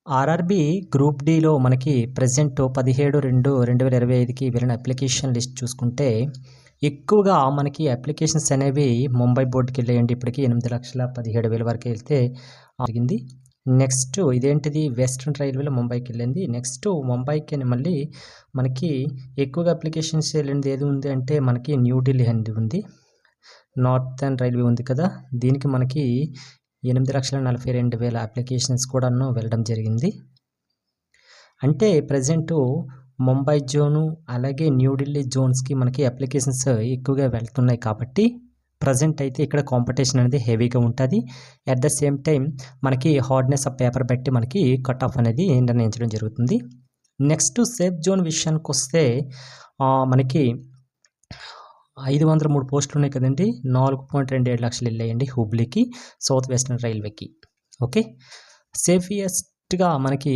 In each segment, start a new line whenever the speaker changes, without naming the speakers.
RRB group డిలో మనకి present 17/2/2025కి వెళ్ళిన application list చూసుకుంటే ఎక్కువగా మనకి అప్లికేషన్స్ అనేవి ముంబై బోర్డుకి వెళ్ళాయండి. ఇప్పటికి 8,17,000 వరకు వెళ్తే జరిగింది. నెక్స్ట్ ఇదేంటిది వెస్ట్రన్ రైల్వేలో ముంబైకి వెళ్ళింది. నెక్స్ట్ ముంబైకి మళ్ళీ మనకి ఎక్కువగా అప్లికేషన్స్ వెళ్ళింది ఏది ఉంది అంటే మనకి న్యూఢిల్లీ అనేది ఉంది. నార్థన్ రైల్వే ఉంది కదా, దీనికి మనకి 8,42,000 అప్లికేషన్స్ కూడాను వెళ్ళడం జరిగింది. అంటే ప్రజెంటు ముంబై జోను అలాగే న్యూఢిల్లీ జోన్స్కి మనకి అప్లికేషన్స్ ఎక్కువగా వెళ్తున్నాయి కాబట్టి ప్రజెంట్ అయితే ఇక్కడ కాంపిటీషన్ అనేది హెవీగా ఉంటుంది. అట్ ద సేమ్ టైం మనకి హార్డ్నెస్ ఆఫ్ పేపర్ బట్టి మనకి కట్ ఆఫ్ అనేది నిర్ణయించడం జరుగుతుంది. నెక్స్ట్ సేఫ్ జోన్ విషయానికి వస్తే మనకి 503 పోస్టులు ఉన్నాయి కదండి. 4.27 లక్షలు వెళ్ళాయండి హుబ్లీకి, సౌత్ వెస్టర్న్ రైల్వేకి. ఓకే, సేఫియస్ట్గా మనకి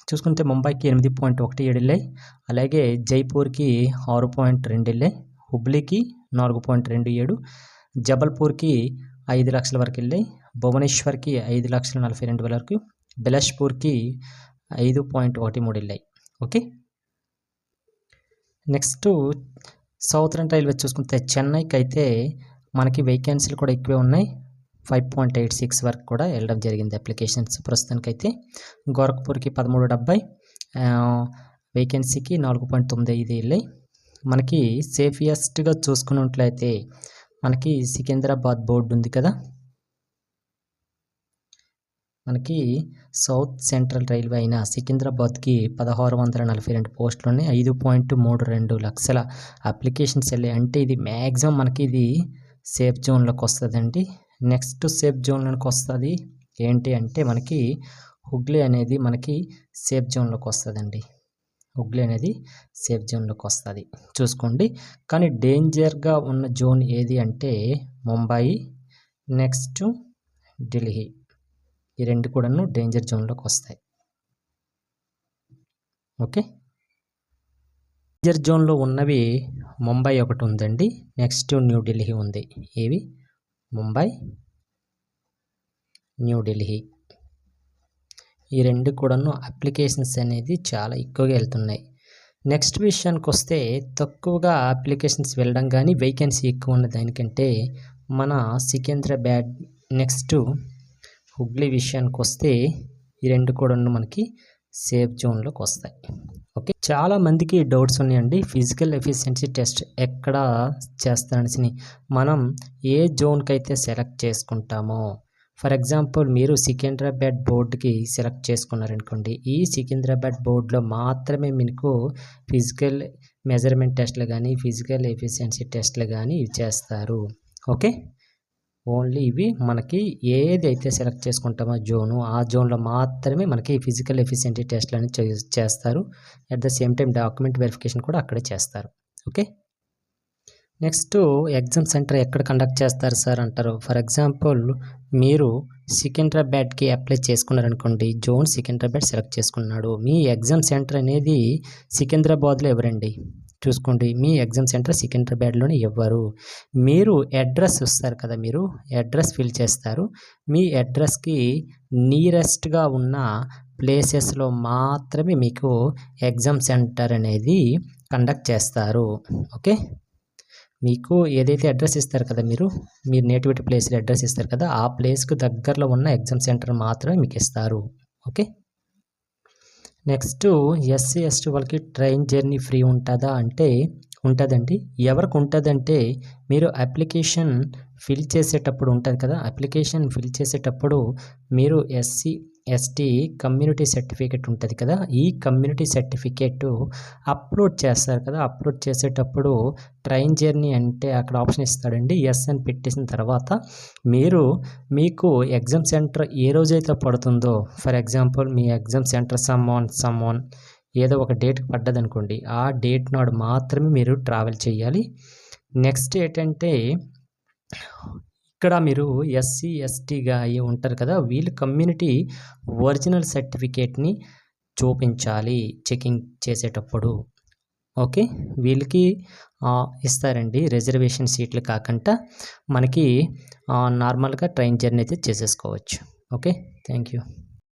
చూసుకుంటే ముంబైకి 8.17 వెళ్ళాయి, అలాగే జైపూర్కి 6.2 వెళ్ళాయి, హుబ్లీకి 4.27, జబల్పూర్కి 5 లక్షల వరకు వెళ్ళాయి, భువనేశ్వర్కి 5,42,000 వరకు, బిలాస్పూర్కి 5.13 వెళ్ళాయి. ఓకే, నెక్స్ట్ సౌతర్న్ రైల్వే చూసుకుంటే చెన్నైకి అయితే మనకి వేకెన్సీలు కూడా ఎక్కువే ఉన్నాయి. 5.86 వరకు కూడా వెళ్ళడం జరిగింది అప్లికేషన్స్ ప్రస్తుతానికైతే. గోరఖ్పూర్కి 13.70, వేకెన్సీకి 4.95 వెళ్ళాయి. మనకి సేఫియస్ట్గా చూసుకున్నట్లయితే మనకి సికింద్రాబాద్ బోర్డు ఉంది కదా, మనకి సౌత్ సెంట్రల్ రైల్వే అయిన సికింద్రాబాద్కి 1,642 పోస్టులు ఉన్నాయి. 5.32 లక్షల అప్లికేషన్స్ వెళ్ళాయి. అంటే ఇది మ్యాక్సిమం మనకి ఇది సేఫ్ జోన్లోకి వస్తుందండి. నెక్స్ట్ సేఫ్ జోన్లోకి వస్తుంది ఏంటి అంటే మనకి హుగ్లీ అనేది మనకి సేఫ్ జోన్లోకి వస్తుందండి. హుగ్లీ అనేది సేఫ్ జోన్లోకి వస్తుంది చూసుకోండి. కానీ డేంజర్గా ఉన్న జోన్ ఏది అంటే ముంబై, నెక్స్ట్ ఢిల్లీ, ఈ రెండు కూడాను డేంజర్ జోన్లోకి వస్తాయి. ఓకే, డేంజర్ జోన్లో ఉన్నవి ముంబై ఒకటి ఉందండి, నెక్స్ట్ న్యూఢిల్లీ ఉంది. ఏవి? ముంబై, న్యూఢిల్లీ, ఈ రెండు కూడాను అప్లికేషన్స్ అనేది చాలా ఎక్కువగా వెళ్తున్నాయి. నెక్స్ట్ విషయానికి వస్తే తక్కువగా అప్లికేషన్స్ వెళ్ళడం కానీ వేకెన్సీ ఎక్కువ ఉన్న దానికంటే మన సికింద్రాబాద్, నెక్స్ట్ హుగ్లీ విషయానికి వస్తే ఈ రెండు కూడా మనకి సేఫ్ జోన్లోకి వస్తాయి. ఓకే, చాలామందికి డౌట్స్ ఉన్నాయండి. ఫిజికల్ ఎఫిషియన్సీ టెస్ట్ ఎక్కడ చేస్తారని మనం ఏ జోన్కి అయితే సెలెక్ట్ చేసుకుంటామో, ఫర్ ఎగ్జాంపుల్ మీరు సికింద్రాబాద్ బోర్డుకి సెలెక్ట్ చేసుకున్నారనుకోండి, ఈ సికింద్రాబాద్ బోర్డులో మాత్రమే మీకు ఫిజికల్ మెజర్మెంట్ టెస్ట్లు కానీ ఫిజికల్ ఎఫిషియన్సీ టెస్ట్లు కానీ ఇవి చేస్తారు. ఓకే, ఓన్లీ ఇవి మనకి ఏదైతే సెలెక్ట్ చేసుకుంటామో జోను, ఆ జోన్లో మాత్రమే మనకి ఫిజికల్ ఎఫిషియన్సీ టెస్ట్లు అని చేస్తారు. At the same time document verification కూడా అక్కడే చేస్తారు. ఓకే, నెక్స్ట్ ఎగ్జామ్ సెంటర్ ఎక్కడ కండక్ట్ చేస్తారు సార్ అంటారు. ఫర్ ఎగ్జాంపుల్ మీరు సికింద్రాబాద్కి అప్లై చేసుకున్నారనుకోండి, జోన్ సికింద్రాబాద్ సెలెక్ట్ చేసుకున్నాడు, మీ ఎగ్జామ్ సెంటర్ అనేది సికింద్రాబాద్లో ఎవరండి చూసుకోండి. మీ ఎగ్జామ్ సెంటర్ సికింద్రాబాద్లోనే ఇవ్వరు. మీరు అడ్రస్ ఇస్తారు కదా, మీరు అడ్రస్ ఫిల్ చేస్తారు. మీ అడ్రస్కి నియరెస్ట్గా ఉన్న ప్లేసెస్లో మాత్రమే మీకు ఎగ్జామ్ సెంటర్ అనేది కండక్ట్ చేస్తారు. ఓకే, మీకు ఏదైతే అడ్రస్ ఇస్తారు కదా, మీరు నేటివిటీ ప్లేస్లో అడ్రస్ ఇస్తారు కదా, ఆ ప్లేస్కు దగ్గరలో ఉన్న ఎగ్జామ్ సెంటర్ మాత్రమే మీకు ఇస్తారు. ఓకే, నెక్స్ట్ ఎస్సీ ఎస్టీ వాళ్ళకి ట్రైన్ జర్నీ ఫ్రీ ఉంటుందా అంటే ఉంటుందండి. ఎవరికి ఉంటుందంటే మీరు అప్లికేషన్ ఫిల్ చేసేటప్పుడు ఉంటుంది కదా, అప్లికేషన్ ఫిల్ చేసేటప్పుడు మీరు ఎస్సీ ఎస్టీ కమ్యూనిటీ సర్టిఫికేట్ ఉంటుంది కదా, ఈ కమ్యూనిటీ సర్టిఫికేట్ అప్లోడ్ చేస్తారు కదా, అప్లోడ్ చేసేటప్పుడు ట్రైన్ జర్నీ అంటే అక్కడ ఆప్షన్ ఇస్తాడండి. ఎస్ అని పెట్టేసిన తర్వాత మీకు ఎగ్జామ్ సెంటర్ ఏ రోజైతే పడుతుందో, for example me exam centre someone ఏదో ఒక డేట్కి పడ్డది అనుకోండి, ఆ డేట్ నాడు మాత్రమే మీరు ట్రావెల్ చేయాలి. నెక్స్ట్ ఏంటంటే ఇక్కడ మీరు ఎస్సీ ఎస్టీగా అయ్యి ఉంటారు కదా, వీళ్ళు కమ్యూనిటీ ఒరిజినల్ సర్టిఫికేట్ని చూపించాలి చెకింగ్ చేసేటప్పుడు. ఓకే, వీళ్ళకి ఇస్తారండి రిజర్వేషన్ సీట్లు కాకుండా మనకి నార్మల్గా ట్రైన్ జర్నీ అయితే చేసేసుకోవచ్చు. Okay, thank you.